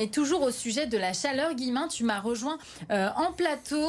Et toujours au sujet de la chaleur, Guillemin, tu m'as rejoint en plateau.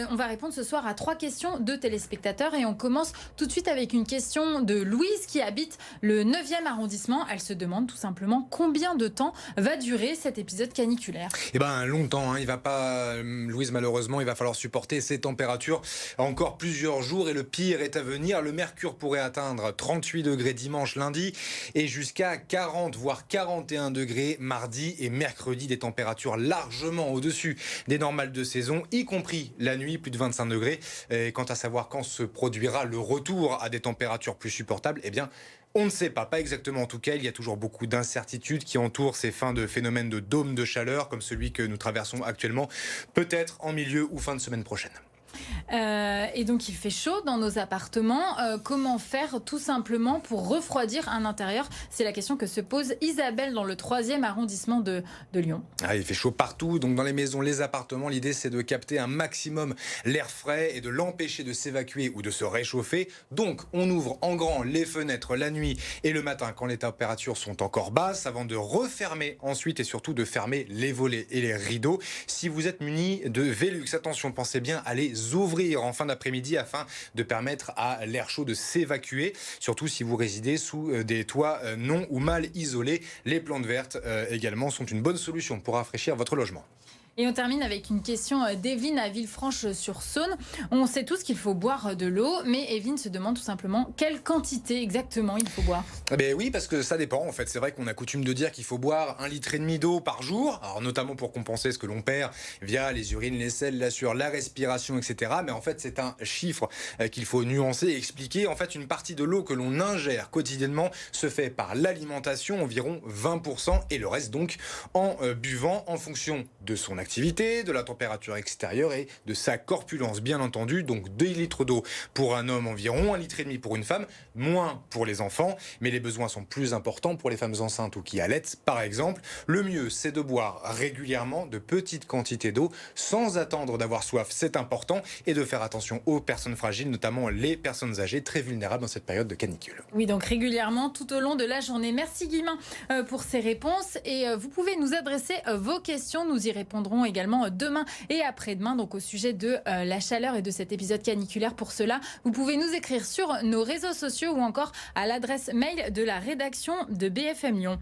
On va répondre ce soir à 3 questions de téléspectateurs et on commence tout de suite avec une question de Louise qui habite le 9e arrondissement. Elle se demande tout simplement combien de temps va durer cet épisode caniculaire. Eh ben longtemps, hein. Il va pas, Louise, malheureusement, il va falloir supporter ces températures encore plusieurs jours et le pire est à venir. Le mercure pourrait atteindre 38 degrés dimanche, lundi et jusqu'à 40 voire 41 degrés mardi et mercredi. Des températures largement au-dessus des normales de saison, y compris la nuit, plus de 25 degrés. Et quant à savoir quand se produira le retour à des températures plus supportables, eh bien, on ne sait pas exactement en tout cas. Il y a toujours beaucoup d'incertitudes qui entourent ces fins de phénomènes de dôme de chaleur comme celui que nous traversons actuellement, peut-être en milieu ou fin de semaine prochaine. Et donc il fait chaud dans nos appartements. Comment faire tout simplement pour refroidir un intérieur? C'est la question que se pose Isabelle dans le 3e arrondissement de Lyon. Il fait chaud partout, donc dans les maisons, les appartements, l'idée c'est de capter un maximum l'air frais et de l'empêcher de s'évacuer ou de se réchauffer. Donc on ouvre en grand les fenêtres la nuit et le matin quand les températures sont encore basses avant de refermer ensuite et surtout de fermer les volets et les rideaux. Si vous êtes muni de Velux, attention, pensez bien à les ouvrir en fin d'après-midi afin de permettre à l'air chaud de s'évacuer, surtout si vous résidez sous des toits non ou mal isolés. Les plantes vertes également sont une bonne solution pour rafraîchir votre logement. Et on termine avec une question d'Evelyne à Villefranche-sur-Saône. On sait tous qu'il faut boire de l'eau, mais Evelyne se demande tout simplement quelle quantité exactement il faut boire. Oui, parce que ça dépend en fait. C'est vrai qu'on a coutume de dire qu'il faut boire 1,5 litre d'eau par jour, alors notamment pour compenser ce que l'on perd via les urines, les selles, la sueur, la respiration, etc. Mais en fait, c'est un chiffre qu'il faut nuancer et expliquer. En fait, une partie de l'eau que l'on ingère quotidiennement se fait par l'alimentation, environ 20%, et le reste donc en buvant en fonction de son activité, de la température extérieure et de sa corpulence, bien entendu. Donc 2 litres d'eau pour un homme environ, 1,5 litre pour une femme, moins pour les enfants, mais les besoins sont plus importants pour les femmes enceintes ou qui allaitent, par exemple. Le mieux, c'est de boire régulièrement de petites quantités d'eau sans attendre d'avoir soif, c'est important, et de faire attention aux personnes fragiles, notamment les personnes âgées très vulnérables dans cette période de canicule. Oui, donc régulièrement tout au long de la journée. Merci Guillemin pour ces réponses et vous pouvez nous adresser vos questions, nous y répondrons également demain et après-demain, donc au sujet de la chaleur et de cet épisode caniculaire. Pour cela, vous pouvez nous écrire sur nos réseaux sociaux ou encore à l'adresse mail de la rédaction de BFM Lyon.